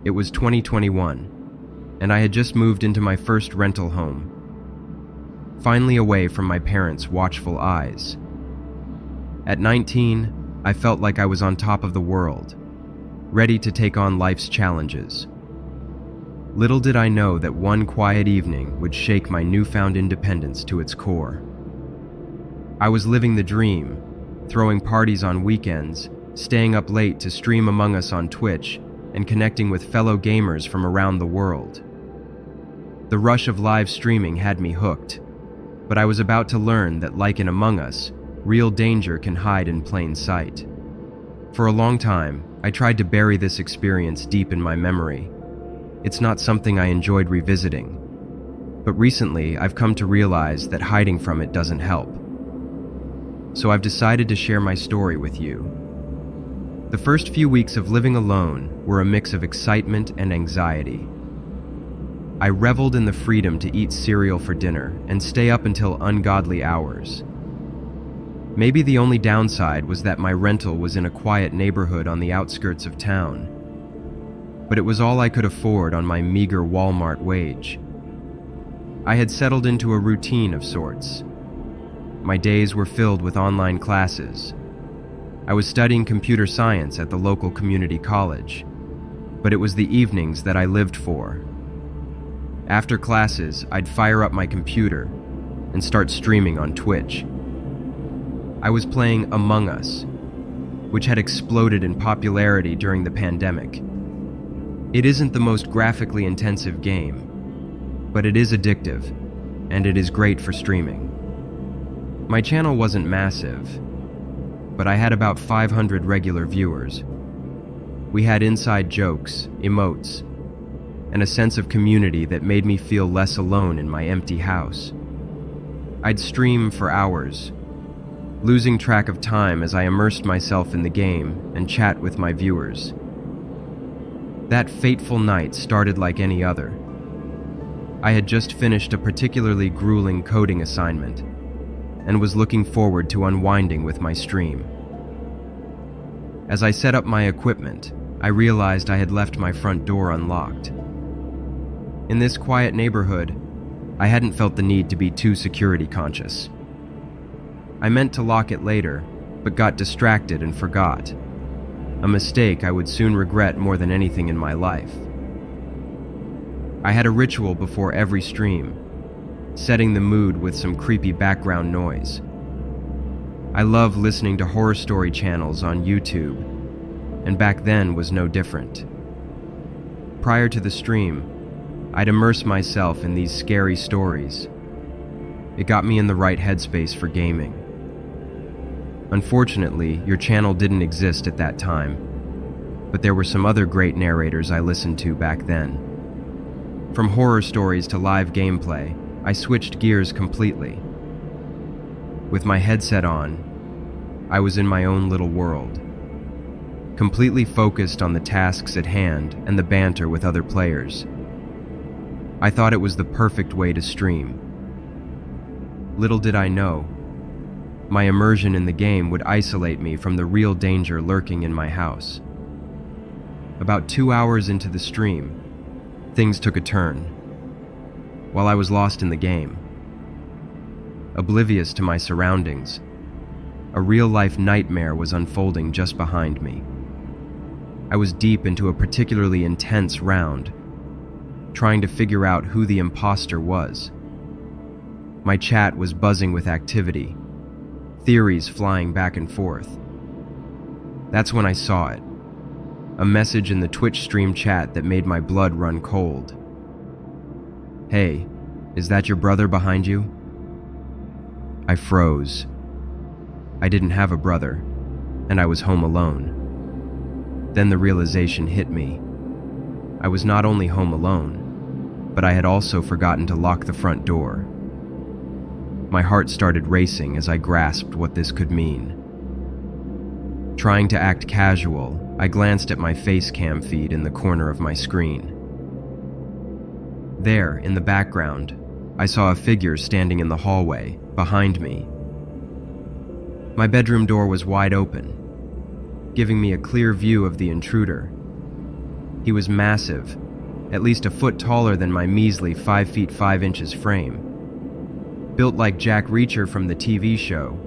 It was 2021, and I had just moved into my first rental home, finally away from my parents' watchful eyes. At 19, I felt like I was on top of the world, ready to take on life's challenges. Little did I know that one quiet evening would shake my newfound independence to its core. I was living the dream, throwing parties on weekends, staying up late to stream Among Us on Twitch, and connecting with fellow gamers from around the world. The rush of live streaming had me hooked, but I was about to learn that, like in Among Us, real danger can hide in plain sight. For a long time, I tried to bury this experience deep in my memory. It's not something I enjoyed revisiting, but recently I've come to realize that hiding from it doesn't help. So I've decided to share my story with you. The first few weeks of living alone were a mix of excitement and anxiety. I reveled in the freedom to eat cereal for dinner and stay up until ungodly hours. Maybe the only downside was that my rental was in a quiet neighborhood on the outskirts of town, but it was all I could afford on my meager Walmart wage. I had settled into a routine of sorts. My days were filled with online classes. I was studying computer science at the local community college, but it was the evenings that I lived for. After classes, I'd fire up my computer and start streaming on Twitch. I was playing Among Us, which had exploded in popularity during the pandemic. It isn't the most graphically intensive game, but it is addictive, and it is great for streaming. My channel wasn't massive, but I had about 500 regular viewers. We had inside jokes, emotes, and a sense of community that made me feel less alone in my empty house. I'd stream for hours, losing track of time as I immersed myself in the game and chat with my viewers. That fateful night started like any other. I had just finished a particularly grueling coding assignment and was looking forward to unwinding with my stream. As I set up my equipment, I realized I had left my front door unlocked. In this quiet neighborhood, I hadn't felt the need to be too security conscious. I meant to lock it later, but got distracted and forgot. A mistake I would soon regret more than anything in my life. I had a ritual before every stream, setting the mood with some creepy background noise. I love listening to horror story channels on YouTube, and back then was no different. Prior to the stream, I'd immerse myself in these scary stories. It got me in the right headspace for gaming. Unfortunately, your channel didn't exist at that time, but there were some other great narrators I listened to back then. From horror stories to live gameplay, I switched gears completely. With my headset on, I was in my own little world, completely focused on the tasks at hand and the banter with other players. I thought it was the perfect way to stream. Little did I know, my immersion in the game would isolate me from the real danger lurking in my house. About 2 hours into the stream, things took a turn. While I was lost in the game, oblivious to my surroundings, a real-life nightmare was unfolding just behind me. I was deep into a particularly intense round, trying to figure out who the imposter was. My chat was buzzing with activity, theories flying back and forth. That's when I saw it. A message in the Twitch stream chat that made my blood run cold. "Hey, is that your brother behind you?" I froze. I didn't have a brother, and I was home alone. Then the realization hit me. I was not only home alone, but I had also forgotten to lock the front door. My heart started racing as I grasped what this could mean. Trying to act casual, I glanced at my face cam feed in the corner of my screen. There, in the background, I saw a figure standing in the hallway, behind me. My bedroom door was wide open, giving me a clear view of the intruder. He was massive, at least a foot taller than my measly 5 feet 5 inches frame. Built like Jack Reacher from the TV show,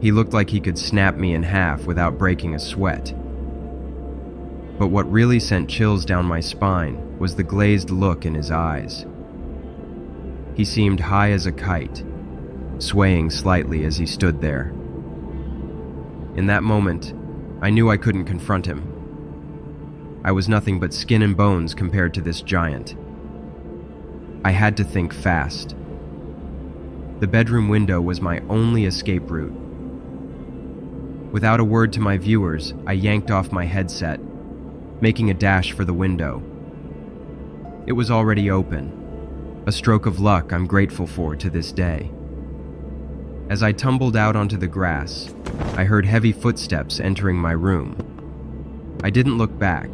he looked like he could snap me in half without breaking a sweat. But what really sent chills down my spine was the glazed look in his eyes. He seemed high as a kite, swaying slightly as he stood there. In that moment, I knew I couldn't confront him. I was nothing but skin and bones compared to this giant. I had to think fast. The bedroom window was my only escape route. Without a word to my viewers, I yanked off my headset, making a dash for the window. It was already open, a stroke of luck I'm grateful for to this day. As I tumbled out onto the grass, I heard heavy footsteps entering my room. I didn't look back,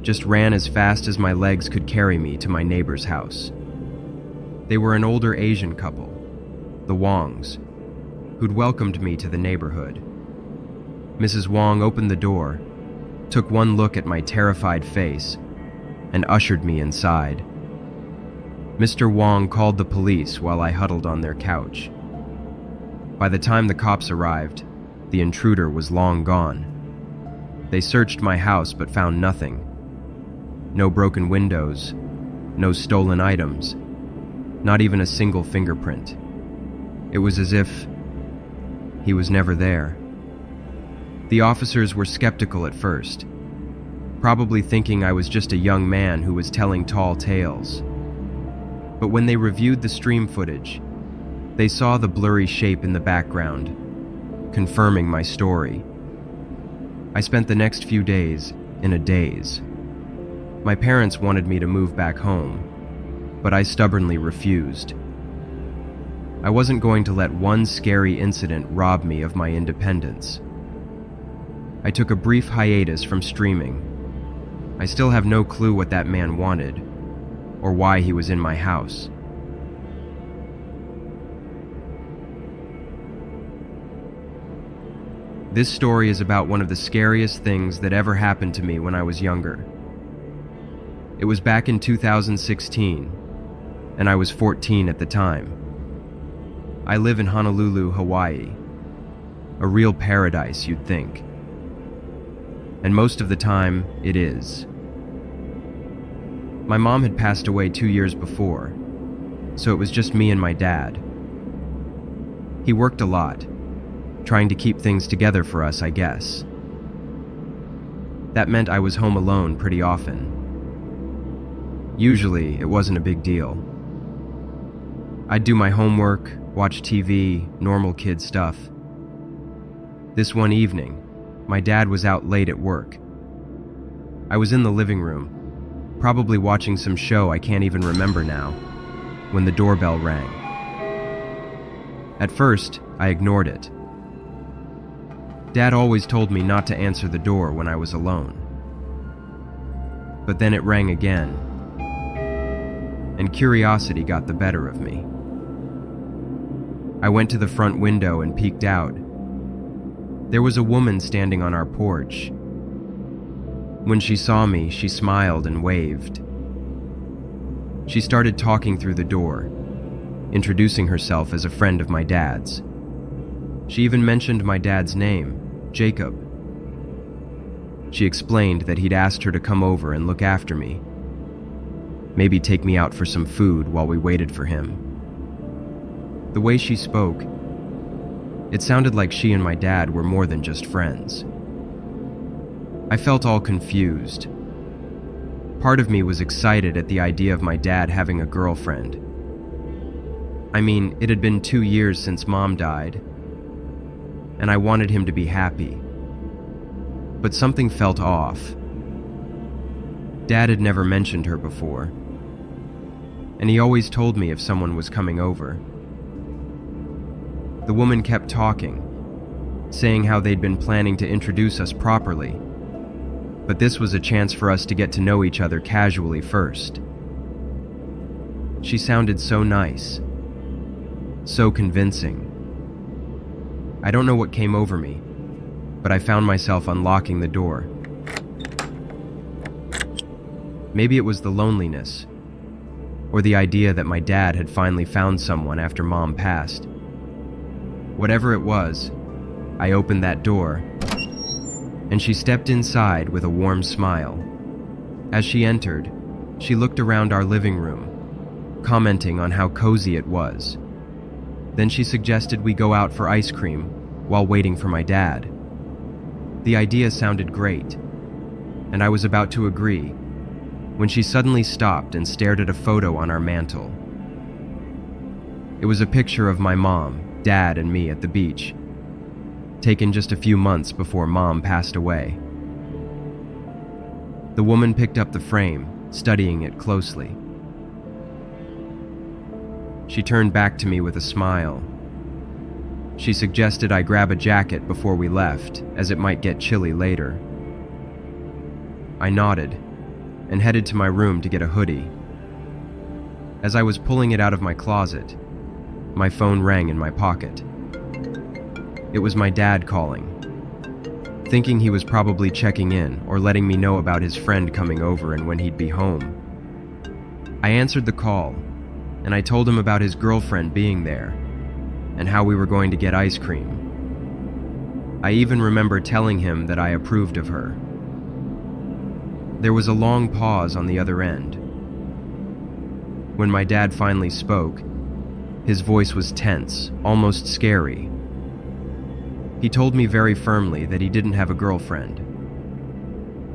just ran as fast as my legs could carry me to my neighbor's house. They were an older Asian couple, the Wongs, who'd welcomed me to the neighborhood. Mrs. Wong opened the door, took one look at my terrified face, and ushered me inside. Mr. Wong called the police while I huddled on their couch. By the time the cops arrived, the intruder was long gone. They searched my house but found nothing. No broken windows, no stolen items, not even a single fingerprint. It was as if he was never there. The officers were skeptical at first, probably thinking I was just a young man who was telling tall tales. But when they reviewed the stream footage, they saw the blurry shape in the background, confirming my story. I spent the next few days in a daze. My parents wanted me to move back home, but I stubbornly refused. I wasn't going to let one scary incident rob me of my independence. I took a brief hiatus from streaming. I still have no clue what that man wanted, or why he was in my house. This story is about one of the scariest things that ever happened to me when I was younger. It was back in 2016, and I was 14 at the time. I live in Honolulu, Hawaii. A real paradise, you'd think. And most of the time, it is. My mom had passed away 2 years before, so it was just me and my dad. He worked a lot, trying to keep things together for us, I guess. That meant I was home alone pretty often. Usually, it wasn't a big deal. I'd do my homework, watch TV, normal kid stuff. This one evening, my dad was out late at work. I was in the living room, probably watching some show I can't even remember now, when the doorbell rang. At first, I ignored it. Dad always told me not to answer the door when I was alone. But then it rang again, and curiosity got the better of me. I went to the front window and peeked out. There was a woman standing on our porch. When she saw me, she smiled and waved. She started talking through the door, introducing herself as a friend of my dad's. She even mentioned my dad's name, Jacob. She explained that he'd asked her to come over and look after me, maybe take me out for some food while we waited for him. The way she spoke, it sounded like she and my dad were more than just friends. I felt all confused. Part of me was excited at the idea of my dad having a girlfriend. I mean, it had been 2 years since Mom died, and I wanted him to be happy. But something felt off. Dad had never mentioned her before, and he always told me if someone was coming over. The woman kept talking, saying how they'd been planning to introduce us properly, but this was a chance for us to get to know each other casually first. She sounded so nice, so convincing. I don't know what came over me, but I found myself unlocking the door. Maybe it was the loneliness, or the idea that my dad had finally found someone after Mom passed. Whatever it was, I opened that door, and she stepped inside with a warm smile. As she entered, she looked around our living room, commenting on how cozy it was. Then she suggested we go out for ice cream while waiting for my dad. The idea sounded great, and I was about to agree when she suddenly stopped and stared at a photo on our mantle. It was a picture of my mom, dad, and me at the beach, taken just a few months before Mom passed away. The woman picked up the frame, studying it closely. She turned back to me with a smile. She suggested I grab a jacket before we left, as it might get chilly later. I nodded and headed to my room to get a hoodie. As I was pulling it out of my closet, my phone rang in my pocket. It was my dad calling, thinking he was probably checking in or letting me know about his friend coming over and when he'd be home. I answered the call, and I told him about his girlfriend being there and how we were going to get ice cream. I even remember telling him that I approved of her. There was a long pause on the other end. When my dad finally spoke, his voice was tense, almost scary. He told me very firmly that he didn't have a girlfriend.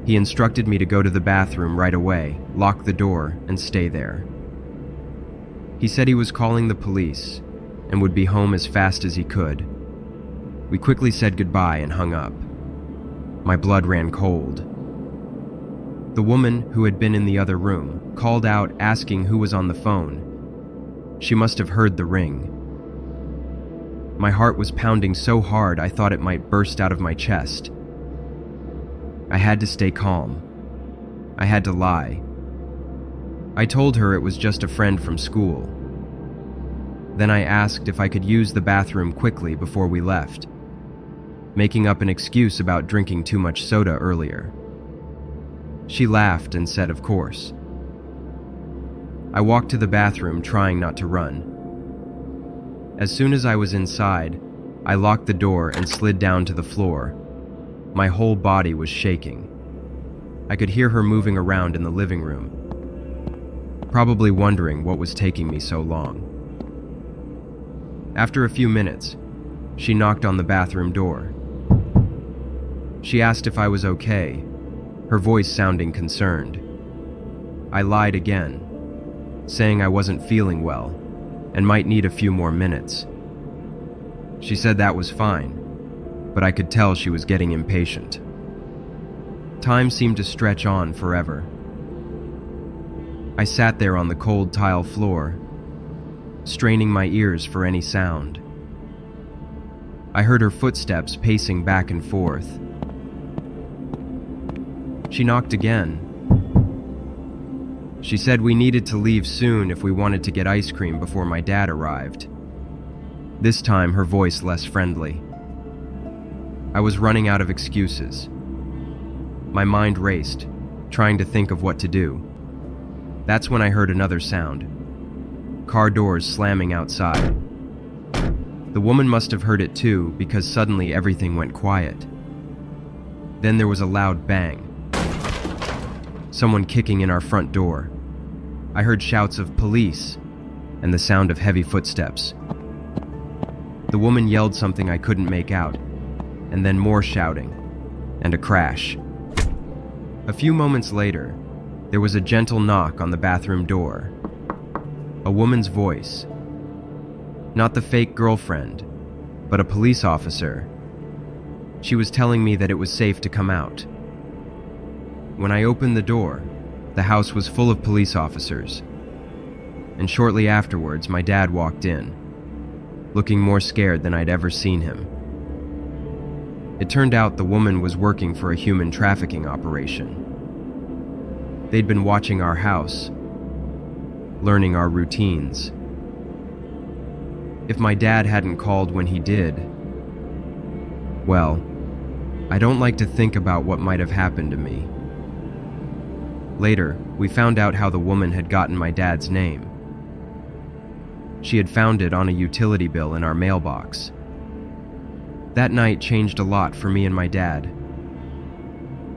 He instructed me to go to the bathroom right away, lock the door, and stay there. He said he was calling the police and would be home as fast as he could. We quickly said goodbye and hung up. My blood ran cold. The woman, who had been in the other room, called out asking who was on the phone. She must have heard the ring. My heart was pounding so hard I thought it might burst out of my chest. I had to stay calm. I had to lie. I told her it was just a friend from school. Then I asked if I could use the bathroom quickly before we left, making up an excuse about drinking too much soda earlier. She laughed and said, of course. I walked to the bathroom, trying not to run. As soon as I was inside, I locked the door and slid down to the floor. My whole body was shaking. I could hear her moving around in the living room, probably wondering what was taking me so long. After a few minutes, she knocked on the bathroom door. She asked if I was okay, her voice sounding concerned. I lied again, saying I wasn't feeling well and might need a few more minutes. She said that was fine, but I could tell she was getting impatient. Time seemed to stretch on forever. I sat there on the cold tile floor, straining my ears for any sound. I heard her footsteps pacing back and forth. She knocked again. She said we needed to leave soon if we wanted to get ice cream before my dad arrived. This time her voice less friendly. I was running out of excuses. My mind raced, trying to think of what to do. That's when I heard another sound. Car doors slamming outside. The woman must have heard it too, because suddenly everything went quiet. Then there was a loud bang. Someone kicking in our front door. I heard shouts of police and the sound of heavy footsteps. The woman yelled something I couldn't make out, and then more shouting, and a crash. A few moments later, there was a gentle knock on the bathroom door. A woman's voice. Not the fake girlfriend, but a police officer. She was telling me that it was safe to come out. When I opened the door, the house was full of police officers, and shortly afterwards my dad walked in, looking more scared than I'd ever seen him. It turned out the woman was working for a human trafficking operation. They'd been watching our house, learning our routines. If my dad hadn't called when he did, well, I don't like to think about what might have happened to me. Later, we found out how the woman had gotten my dad's name. She had found it on a utility bill in our mailbox. That night changed a lot for me and my dad.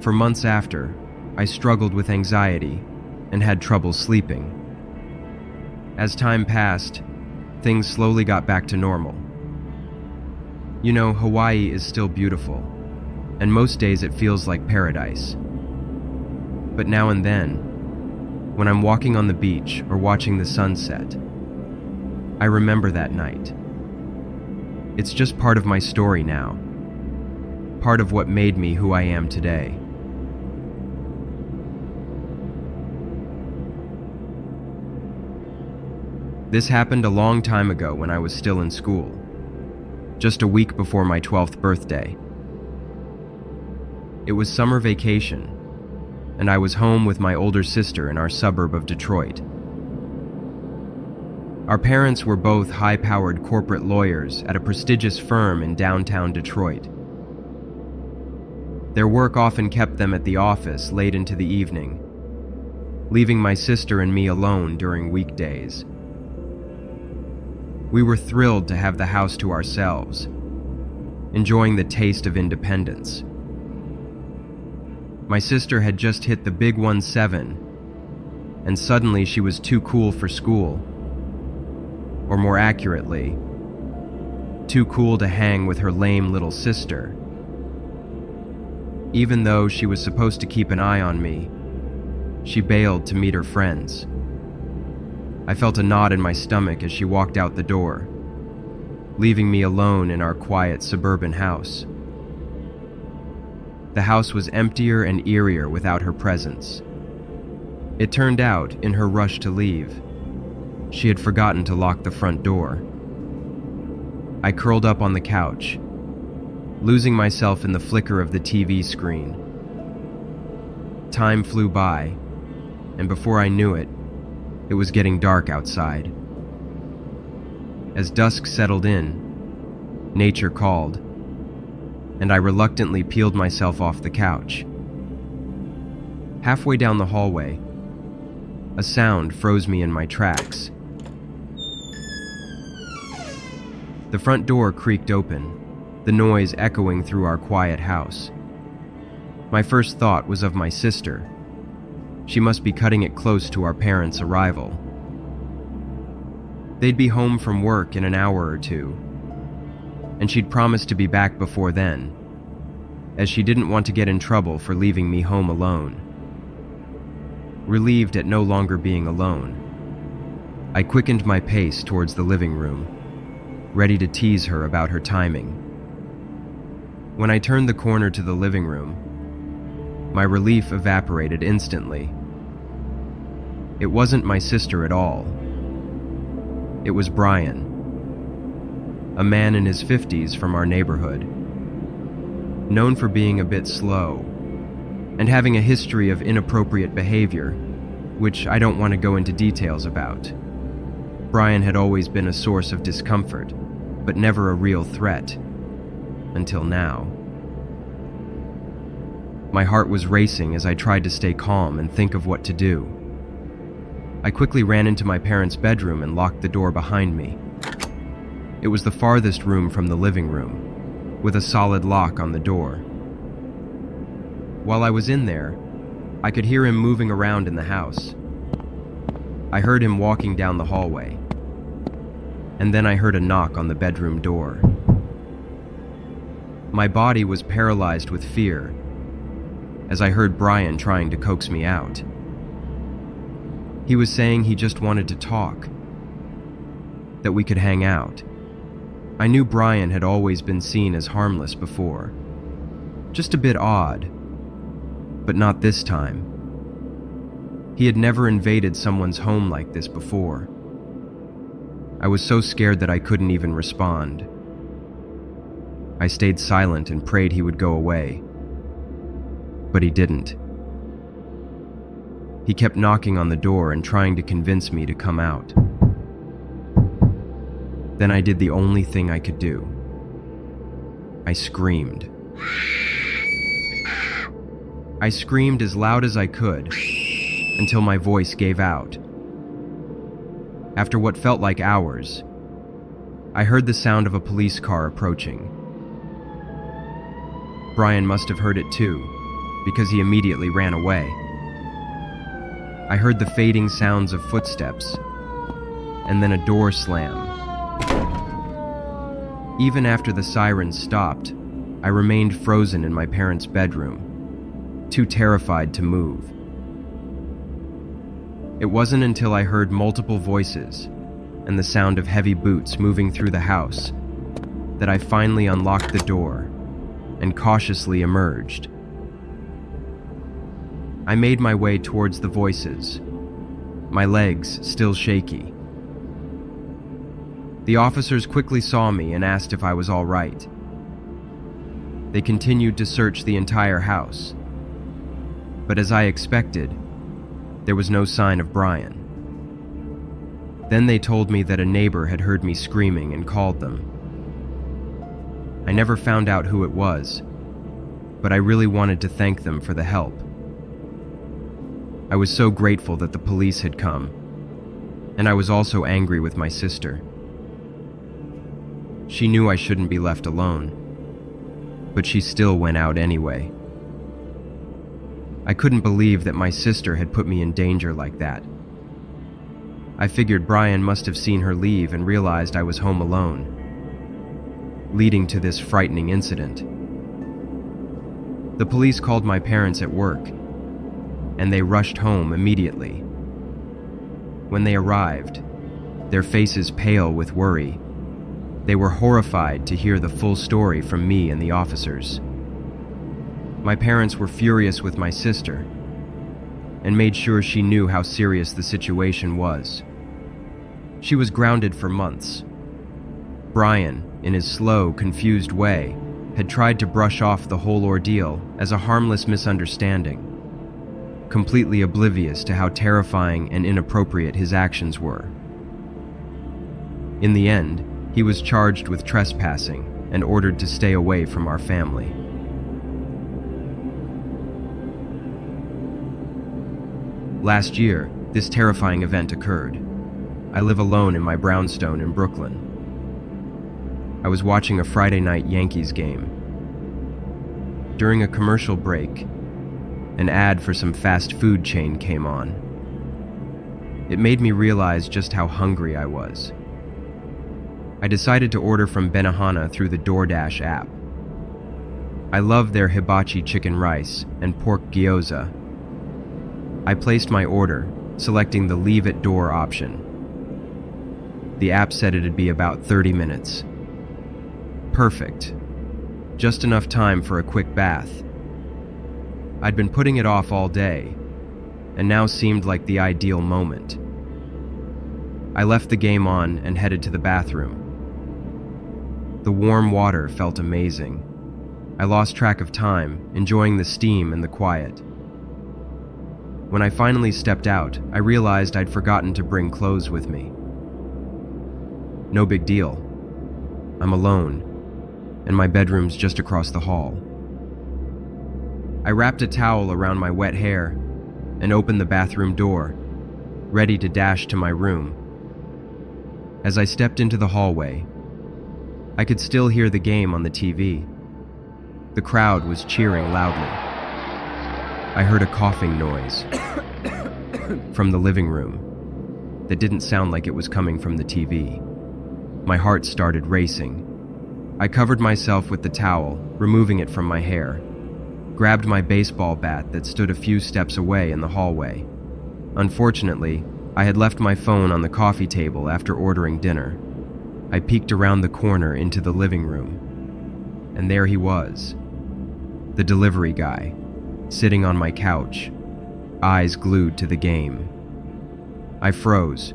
For months after, I struggled with anxiety and had trouble sleeping. As time passed, things slowly got back to normal. You know, Hawaii is still beautiful, and most days it feels like paradise. But now and then, when I'm walking on the beach or watching the sunset, I remember that night. It's just part of my story now, part of what made me who I am today. This happened a long time ago when I was still in school, just a week before my 12th birthday. It was summer vacation, and I was home with my older sister in our suburb of Detroit. Our parents were both high-powered corporate lawyers at a prestigious firm in downtown Detroit. Their work often kept them at the office late into the evening, leaving my sister and me alone during weekdays. We were thrilled to have the house to ourselves, enjoying the taste of independence. My sister had just hit the big 17, and suddenly she was too cool for school. Or more accurately, too cool to hang with her lame little sister. Even though she was supposed to keep an eye on me, she bailed to meet her friends. I felt a knot in my stomach as she walked out the door, leaving me alone in our quiet suburban house. The house was emptier and eerier without her presence. It turned out, in her rush to leave, she had forgotten to lock the front door. I curled up on the couch, losing myself in the flicker of the TV screen. Time flew by, and before I knew it, it was getting dark outside. As dusk settled in, nature called, and I reluctantly peeled myself off the couch. Halfway down the hallway, a sound froze me in my tracks. The front door creaked open, the noise echoing through our quiet house. My first thought was of my sister. She must be cutting it close to our parents' arrival. They'd be home from work in an hour or two, and she'd promised to be back before then, as she didn't want to get in trouble for leaving me home alone. Relieved at no longer being alone, I quickened my pace towards the living room, ready to tease her about her timing. When I turned the corner to the living room, my relief evaporated instantly. It wasn't my sister at all. It was Brian, a man in his 50s from our neighborhood, known for being a bit slow and having a history of inappropriate behavior, which I don't want to go into details about. Brian had always been a source of discomfort, but never a real threat, until now. My heart was racing as I tried to stay calm and think of what to do. I quickly ran into my parents' bedroom and locked the door behind me. It was the farthest room from the living room, with a solid lock on the door. While I was in there, I could hear him moving around in the house. I heard him walking down the hallway, and then I heard a knock on the bedroom door. My body was paralyzed with fear as I heard Brian trying to coax me out. He was saying he just wanted to talk, that we could hang out. I knew Brian had always been seen as harmless before, just a bit odd, but not this time. He had never invaded someone's home like this before. I was so scared that I couldn't even respond. I stayed silent and prayed he would go away, but he didn't. He kept knocking on the door and trying to convince me to come out. Then I did the only thing I could do. I screamed. I screamed as loud as I could, until my voice gave out. After what felt like hours, I heard the sound of a police car approaching. Brian must have heard it too, because he immediately ran away. I heard the fading sounds of footsteps, and then a door slam. Even after the sirens stopped, I remained frozen in my parents' bedroom, too terrified to move. It wasn't until I heard multiple voices and the sound of heavy boots moving through the house that I finally unlocked the door and cautiously emerged. I made my way towards the voices, my legs still shaky. The officers quickly saw me and asked if I was all right. They continued to search the entire house, but as I expected, there was no sign of Brian. Then they told me that a neighbor had heard me screaming and called them. I never found out who it was, but I really wanted to thank them for the help. I was so grateful that the police had come, and I was also angry with my sister. She knew I shouldn't be left alone, but she still went out anyway. I couldn't believe that my sister had put me in danger like that. I figured Brian must have seen her leave and realized I was home alone, leading to this frightening incident. The police called my parents at work, and they rushed home immediately. When they arrived, their faces pale with worry, they were horrified to hear the full story from me and the officers. My parents were furious with my sister and made sure she knew how serious the situation was. She was grounded for months. Brian, in his slow, confused way, had tried to brush off the whole ordeal as a harmless misunderstanding, completely oblivious to how terrifying and inappropriate his actions were. In the end, he was charged with trespassing and ordered to stay away from our family. Last year, this terrifying event occurred. I live alone in my brownstone in Brooklyn. I was watching a Friday night Yankees game. During a commercial break, an ad for some fast food chain came on. It made me realize just how hungry I was. I decided to order from Benihana through the DoorDash app. I love their hibachi chicken rice and pork gyoza. I placed my order, selecting the leave at door option. The app said it'd be about 30 minutes. Perfect. Just enough time for a quick bath. I'd been putting it off all day, and now seemed like the ideal moment. I left the game on and headed to the bathroom. The warm water felt amazing. I lost track of time, enjoying the steam and the quiet. When I finally stepped out, I realized I'd forgotten to bring clothes with me. No big deal. I'm alone, and my bedroom's just across the hall. I wrapped a towel around my wet hair and opened the bathroom door, ready to dash to my room. As I stepped into the hallway, I could still hear the game on the TV. The crowd was cheering loudly. I heard a coughing noise from the living room that didn't sound like it was coming from the TV. My heart started racing. I covered myself with the towel, removing it from my hair, grabbed my baseball bat that stood a few steps away in the hallway. Unfortunately, I had left my phone on the coffee table after ordering dinner. I peeked around the corner into the living room, and there he was, the delivery guy, sitting on my couch, eyes glued to the game. I froze.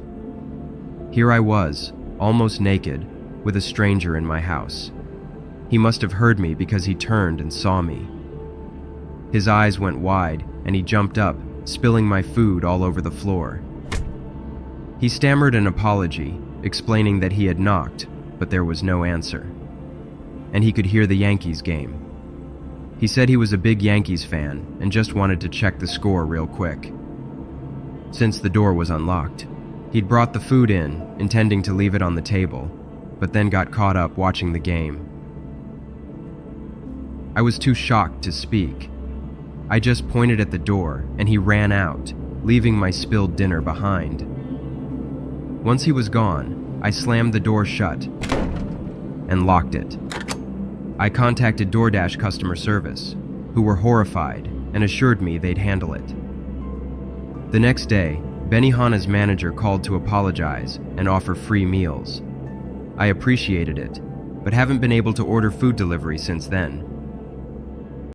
Here I was, almost naked, with a stranger in my house. He must have heard me because he turned and saw me. His eyes went wide, and he jumped up, spilling my food all over the floor. He stammered an apology, explaining that he had knocked, but there was no answer. And he could hear the Yankees game. He said he was a big Yankees fan and just wanted to check the score real quick. since the door was unlocked. He'd brought the food in, intending to leave it on the table, but then got caught up watching the game. I was too shocked to speak. I just pointed at the door, and he ran out, leaving my spilled dinner behind. Once he was gone, I slammed the door shut and locked it. I contacted DoorDash customer service, who were horrified and assured me they'd handle it. The next day, Benihana's manager called to apologize and offer free meals. I appreciated it, but haven't been able to order food delivery since then.